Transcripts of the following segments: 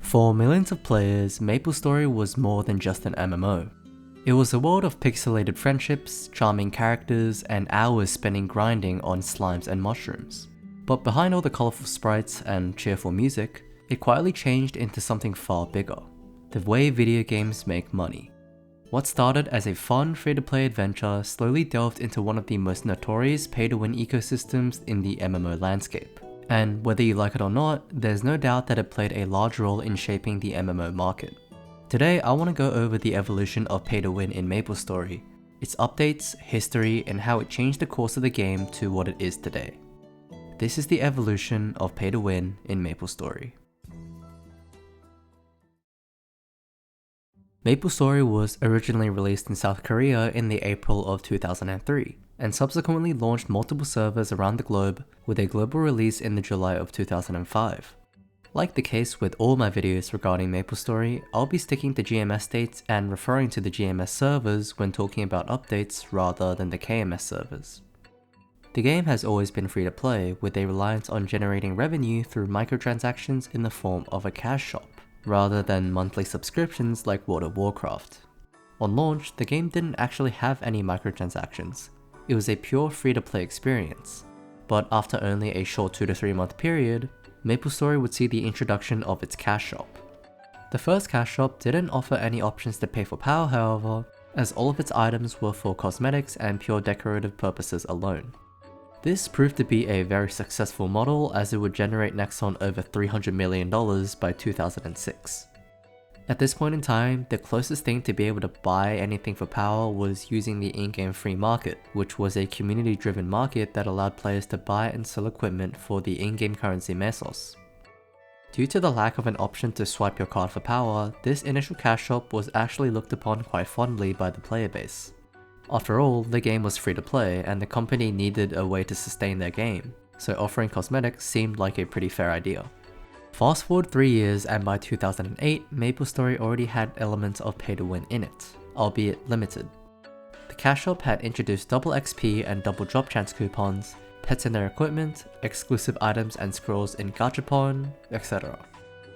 For millions of players, Maplestory was more than just an MMO. It was a world of pixelated friendships, charming characters, and hours spending grinding on slimes and mushrooms. But behind all the colourful sprites and cheerful music, it quietly changed into something far bigger: the way video games make money. What started as a fun free-to-play adventure slowly delved into one of the most notorious pay-to-win ecosystems in the MMO landscape. And whether you like it or not, there's no doubt that it played a large role in shaping the MMO market. Today, I want to go over the evolution of pay-to-win in Maplestory, its updates, history, and how it changed the course of the game to what it is today. This is the evolution of pay-to-win in Maplestory. Maplestory was originally released in South Korea in the April of 2003, and subsequently launched multiple servers around the globe with a global release in the July of 2005. Like the case with all my videos regarding Maplestory, I'll be sticking to GMS dates and referring to the GMS servers when talking about updates rather than the KMS servers. The game has always been free to play, with a reliance on generating revenue through microtransactions in the form of a cash shop, rather than monthly subscriptions like World of Warcraft. On launch, the game didn't actually have any microtransactions. It was a pure free-to-play experience. But after only a short 2 to 3 month period, Maplestory would see the introduction of its cash shop. The first cash shop didn't offer any options to pay for power, however, as all of its items were for cosmetics and pure decorative purposes alone. This proved to be a very successful model, as it would generate Nexon over $300 million by 2006. At this point in time, the closest thing to be able to buy anything for power was using the in-game free market, which was a community-driven market that allowed players to buy and sell equipment for the in-game currency mesos. Due to the lack of an option to swipe your card for power, this initial cash shop was actually looked upon quite fondly by the player base. After all, the game was free to play, and the company needed a way to sustain their game, so offering cosmetics seemed like a pretty fair idea. Fast forward 3 years, and by 2008, Maplestory already had elements of pay-to-win in it, albeit limited. The cash shop had introduced double XP and double drop chance coupons, pets in their equipment, exclusive items and scrolls in Gachapon, etc.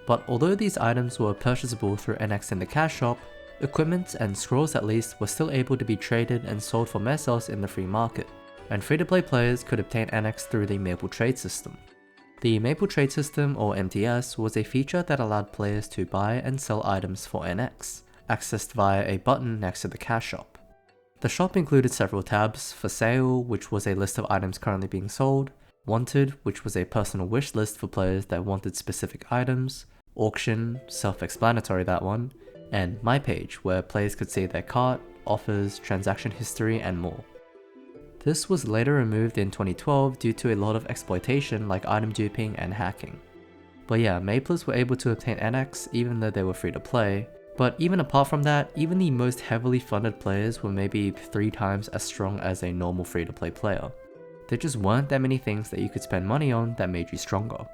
But although these items were purchasable through NX in the cash shop, equipment and scrolls at least were still able to be traded and sold for mesos in the free market, and free-to-play players could obtain NX through the Maple Trade System. The Maple Trade System, or MTS, was a feature that allowed players to buy and sell items for NX, accessed via a button next to the cash shop. The shop included several tabs: for sale, which was a list of items currently being sold; wanted, which was a personal wish list for players that wanted specific items; auction, self-explanatory that one; and my page, where players could see their cart, offers, transaction history, and more. This was later removed in 2012 due to a lot of exploitation like item duping and hacking. But yeah, Maplers were able to obtain NX even though they were free to play, but even apart from that, even the most heavily funded players were maybe 3 times as strong as a normal free to play player. There just weren't that many things that you could spend money on that made you stronger.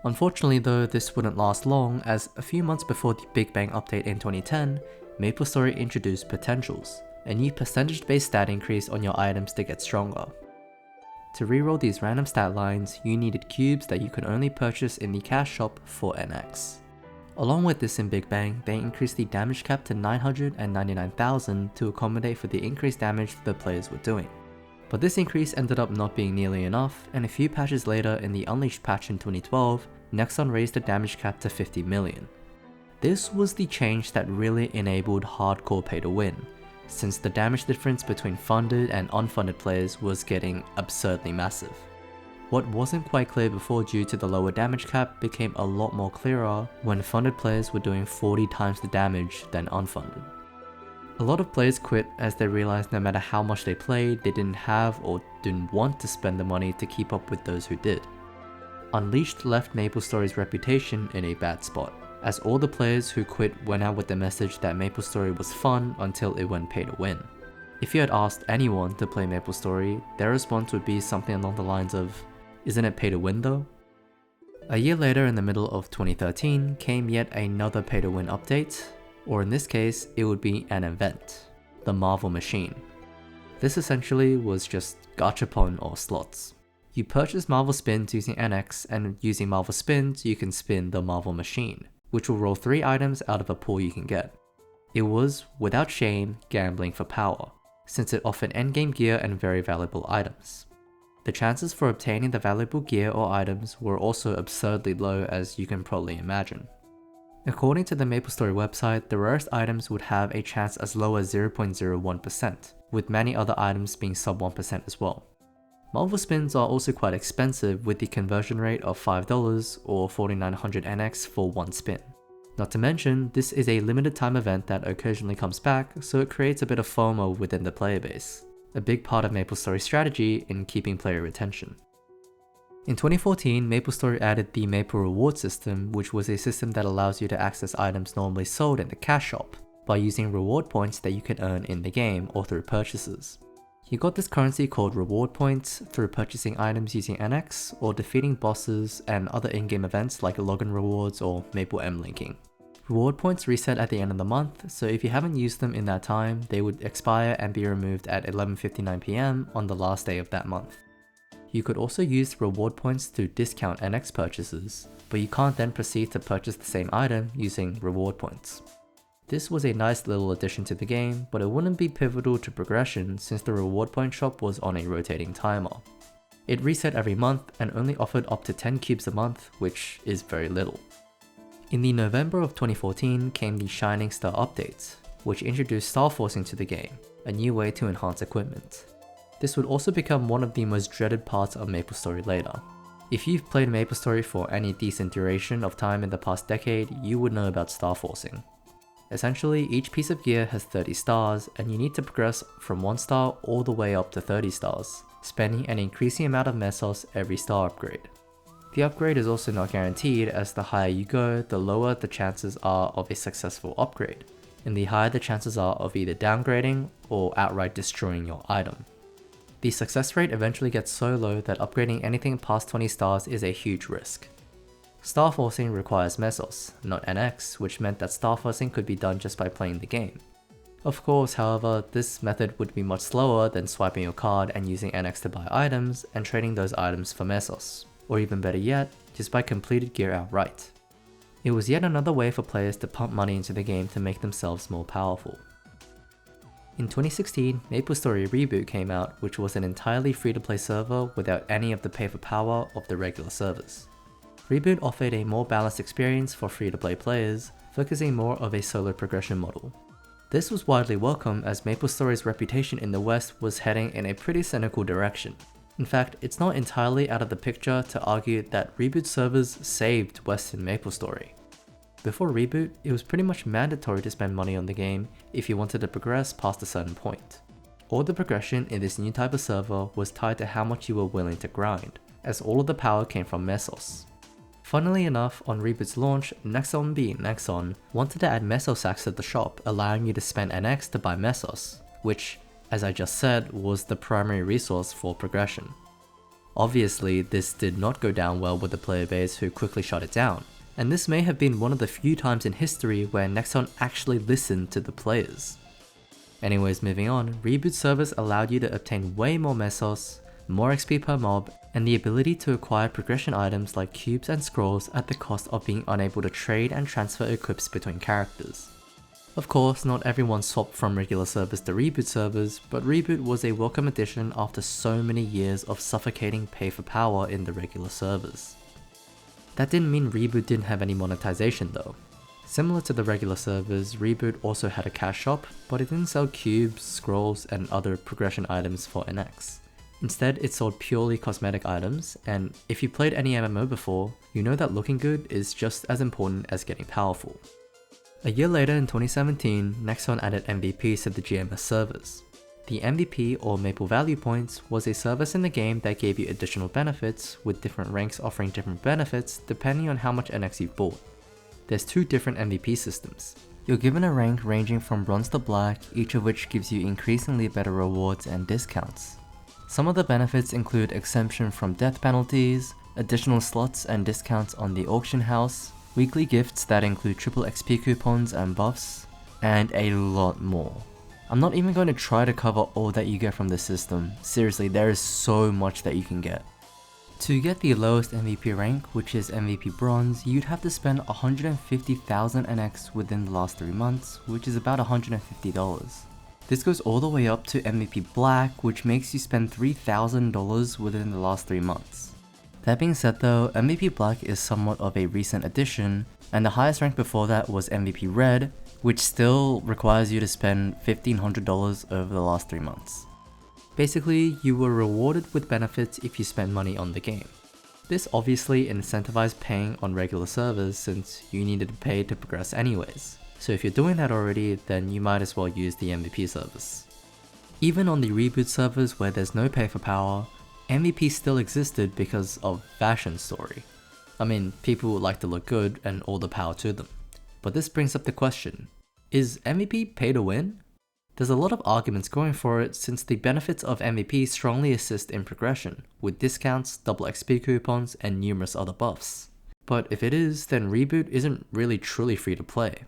Unfortunately though, this wouldn't last long, as a few months before the Big Bang update in 2010, Maplestory introduced potentials, a new percentage-based stat increase on your items to get stronger. To reroll these random stat lines, you needed cubes that you could only purchase in the cash shop for NX. Along with this in Big Bang, they increased the damage cap to 999,000 to accommodate for the increased damage the players were doing. But this increase ended up not being nearly enough, and a few patches later in the Unleashed patch in 2012, Nexon raised the damage cap to 50 million. This was the change that really enabled hardcore pay-to-win, since the damage difference between funded and unfunded players was getting absurdly massive. What wasn't quite clear before due to the lower damage cap became a lot more clearer when funded players were doing 40 times the damage than unfunded. A lot of players quit as they realized no matter how much they played, they didn't have or didn't want to spend the money to keep up with those who did. Unleashed left Maplestory's reputation in a bad spot, as all the players who quit went out with the message that Maplestory was fun until it went pay to win. If you had asked anyone to play Maplestory, their response would be something along the lines of, "Isn't it pay to win though?" A year later, in the middle of 2013, came yet another pay to win update, or in this case, it would be an event, the Marvel Machine. This essentially was just Gachapon or slots. You purchase Marvel Spins using NX, and using Marvel Spins, you can spin the Marvel Machine, which will roll 3 items out of a pool you can get. It was, without shame, gambling for power, since it offered endgame gear and very valuable items. The chances for obtaining the valuable gear or items were also absurdly low, as you can probably imagine. According to the Maplestory website, the rarest items would have a chance as low as 0.01%, with many other items being sub 1% as well. Marvel spins are also quite expensive, with the conversion rate of $5 or 4900 NX for one spin. Not to mention, this is a limited time event that occasionally comes back, so it creates a bit of FOMO within the player base, a big part of Maplestory's strategy in keeping player retention. In 2014, Maplestory added the Maple Reward system, which was a system that allows you to access items normally sold in the cash shop by using reward points that you can earn in the game or through purchases. You got this currency called reward points through purchasing items using NX or defeating bosses and other in-game events like login rewards or Maple M linking. Reward points reset at the end of the month, so if you haven't used them in that time, they would expire and be removed at 11:59 PM on the last day of that month. You could also use reward points to discount NX purchases, but you can't then proceed to purchase the same item using reward points. This was a nice little addition to the game, but it wouldn't be pivotal to progression since the reward point shop was on a rotating timer. It reset every month and only offered up to 10 cubes a month, which is very little. In the November of 2014 came the Shining Star updates, which introduced star forcing to the game, a new way to enhance equipment. This would also become one of the most dreaded parts of Maplestory later. If you've played Maplestory for any decent duration of time in the past decade, you would know about star forcing. Essentially, each piece of gear has 30 stars, and you need to progress from 1 star all the way up to 30 stars, spending an increasing amount of mesos every star upgrade. The upgrade is also not guaranteed, as the higher you go, the lower the chances are of a successful upgrade, and the higher the chances are of either downgrading or outright destroying your item. The success rate eventually gets so low that upgrading anything past 20 stars is a huge risk. Star forcing requires mesos, not NX, which meant that star forcing could be done just by playing the game. Of course, however, this method would be much slower than swiping your card and using NX to buy items and trading those items for mesos, or even better yet, just buy completed gear outright. It was yet another way for players to pump money into the game to make themselves more powerful. In 2016, Maplestory Reboot came out, which was an entirely free-to-play server without any of the pay-for-power of the regular servers. Reboot offered a more balanced experience for free-to-play players, focusing more of a solo progression model. This was widely welcome as Maplestory's reputation in the West was heading in a pretty cynical direction. In fact, it's not entirely out of the picture to argue that Reboot servers saved Western Maplestory. Before Reboot, it was pretty much mandatory to spend money on the game if you wanted to progress past a certain point. All the progression in this new type of server was tied to how much you were willing to grind, as all of the power came from mesos. Funnily enough, on Reboot's launch, Nexon being Nexon wanted to add meso sacks to the shop, allowing you to spend NX to buy mesos, which, as I just said, was the primary resource for progression. Obviously, this did not go down well with the player base, who quickly shut it down, and this may have been one of the few times in history where Nexon actually listened to the players. Anyways, moving on, Reboot servers allowed you to obtain way more mesos, more XP per mob, and the ability to acquire progression items like cubes and scrolls at the cost of being unable to trade and transfer equips between characters. Of course, not everyone swapped from regular servers to Reboot servers, but Reboot was a welcome addition after so many years of suffocating pay for power in the regular servers. That didn't mean Reboot didn't have any monetization though. Similar to the regular servers, Reboot also had a cash shop, but it didn't sell cubes, scrolls, and other progression items for NX. Instead, it sold purely cosmetic items, and if you played any MMO before, you know that looking good is just as important as getting powerful. A year later in 2017, Nexon added MVPs to the GMS servers. The MVP, or Maple Value Points, was a service in the game that gave you additional benefits, with different ranks offering different benefits depending on how much NX you've bought. There's 2 different MVP systems. You're given a rank ranging from bronze to black, each of which gives you increasingly better rewards and discounts. Some of the benefits include exemption from death penalties, additional slots and discounts on the auction house, weekly gifts that include triple XP coupons and buffs, and a lot more. I'm not even going to try to cover all that you get from this system. Seriously, there is so much that you can get. To get the lowest MVP rank, which is MVP Bronze, you'd have to spend 150,000 NX within the last 3 months, which is about $150. This goes all the way up to MVP Black, which makes you spend $3,000 within the last 3 months. That being said though, MVP Black is somewhat of a recent addition, and the highest rank before that was MVP Red, which still requires you to spend $1,500 over the last 3 months. Basically, you were rewarded with benefits if you spent money on the game. This obviously incentivized paying on regular servers since you needed to pay to progress anyways, so if you're doing that already, then you might as well use the MVP service. Even on the Reboot servers where there's no pay for power, MVP still existed because of fashion story. I mean, people like to look good and all the power to them. But this brings up the question, is MVP pay to win? There's a lot of arguments going for it since the benefits of MVP strongly assist in progression, with discounts, double XP coupons, and numerous other buffs. But if it is, then Reboot isn't really truly free to play.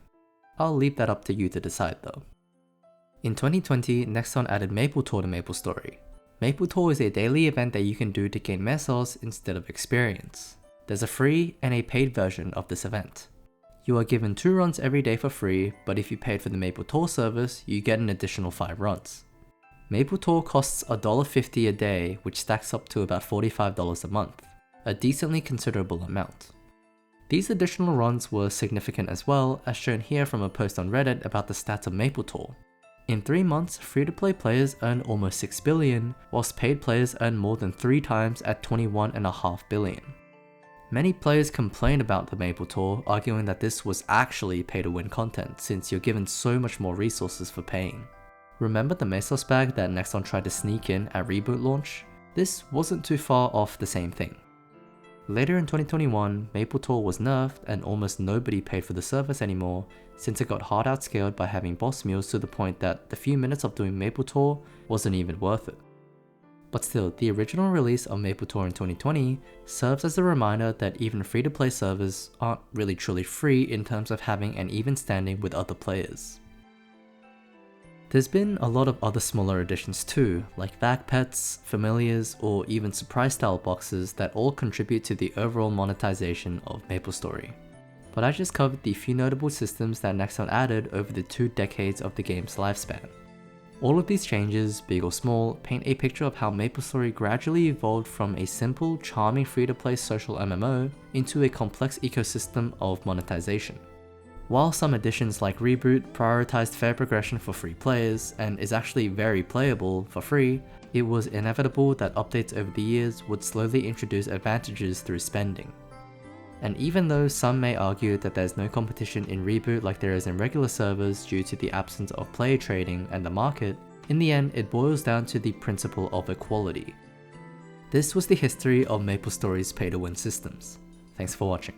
I'll leave that up to you to decide though. In 2020, Nexon added Maplestory to Maplestory. Maplestory is a daily event that you can do to gain mesos instead of experience. There's a free and a paid version of this event. You are given 2 runs every day for free, but if you paid for the Maplestory service, you get an additional 5 runs. Maplestory costs $1.50 a day, which stacks up to about $45 a month, a decently considerable amount. These additional runs were significant as well, as shown here from a post on Reddit about the stats of Maplestory. In 3 months, free-to-play players earn almost 6 billion, whilst paid players earn more than 3 times at 21.5 billion. Many players complained about the Maplestory, arguing that this was actually pay-to-win content since you're given so much more resources for paying. Remember the Mesos bag that Nexon tried to sneak in at Reboot launch? This wasn't too far off the same thing. Later in 2021, Maplestory was nerfed and almost nobody paid for the service anymore since it got hard outscaled by having boss meals to the point that the few minutes of doing Maplestory wasn't even worth it. But still, the original release of Maplestory in 2020 serves as a reminder that even free-to-play servers aren't really truly free in terms of having an even standing with other players. There's been a lot of other smaller additions too, like vac pets, familiars, or even surprise style boxes that all contribute to the overall monetization of Maplestory. But I just covered the few notable systems that Nexon added over the 2 decades of the game's lifespan. All of these changes, big or small, paint a picture of how Maplestory gradually evolved from a simple, charming free-to-play social MMO into a complex ecosystem of monetization. While some additions like Reboot prioritized fair progression for free players and is actually very playable for free, it was inevitable that updates over the years would slowly introduce advantages through spending. And even though some may argue that there's no competition in Reboot like there is in regular servers due to the absence of player trading and the market, in the end it boils down to the principle of equality. This was the history of Maplestory's pay-to-win systems. Thanks for watching.